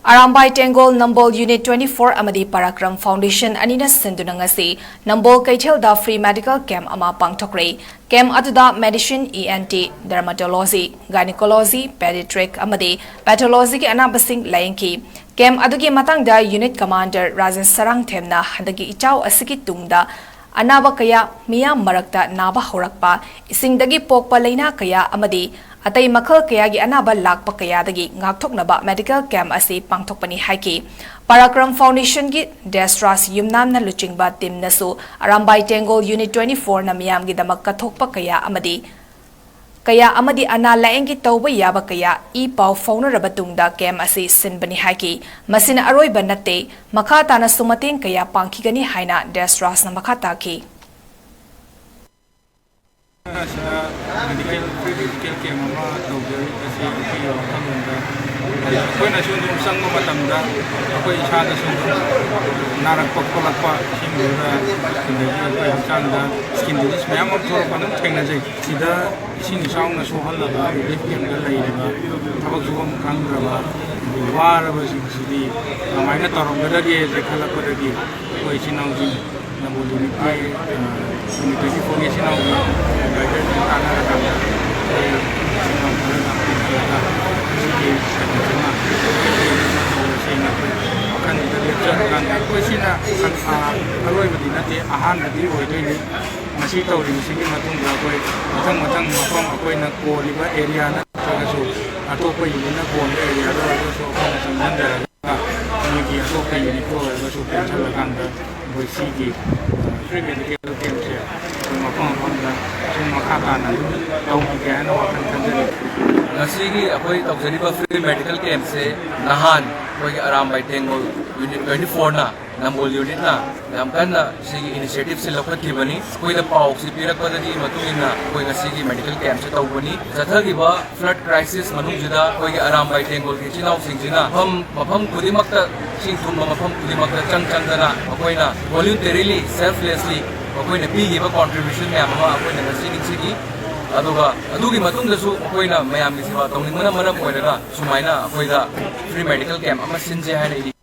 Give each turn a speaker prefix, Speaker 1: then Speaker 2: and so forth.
Speaker 1: Arambai Tengol Nambol Unit 24 Amadi Parakram Foundation Anina Sindunangasi Nambol Kaithelda Free Medical Camp Ama Pangthokre Camp Aduda Medicine ENT Dermatology Gynecology Pediatric Amadi Pathology ki Anabasing Layengki Camp Adugi Matangda Unit Commander Rajan Sarang Themna Handagi Ichaw Asiki Tungda Anaba kaya miyam marakta naba horakpa isingdagi pokpa laina kaya amadi atay makhal kaya gi anaba lakpa kaya dagi ngakthoknaba medical camp asi pangthokpani haiki Parakram Foundation gi Destras Yumnam na luchingba team nasu Arambai Tengol Unit 24 na miyam gi damak kathokpa kaya amadi ana laengi tawba yaba kaya pau faunaraba tungda camp asi sinbani haiki masina aroiba natte makata na sumateng kaya pangkigani haina Destras na makata ki
Speaker 2: medical camp ama tawjari kasi iyo kamunda koi na sundum sangma matamda koi isada sundum narak pakpalakpa himura indagi koi hamchanda skin disease mayam thor panam thengna jai sida ising saungna sohallaba medical camp da laireba thabak sugam khangraba waraba sidi amaina toromdagi rekhalakpadagi koi sinauji namboli kai unitagi formation au guided kana kana
Speaker 3: Ngasigi ako'y tawjariba free medical camp se nahan ako'y Arambai Tengol Unit 24 na Nambol unit na namkan na sige initiative sila katkibani ako'y napawag si pirakpadagi matungin na ako'y ngasigi medical camp se tawbani sathagiba flood crisis manungjida ako'y Arambai Tengol kichinaw singjina mapam kudimakta singthumba mapam kudimakta changchangda na ako'y na voluntarily selflessly ako'y na pigiba contribution maya mga ako'y na ngasigi adugi matungdasu ako'y na mayam gi siwa tongning mana maram oiraga sumaina ako'y da free medical camp ama sinje haina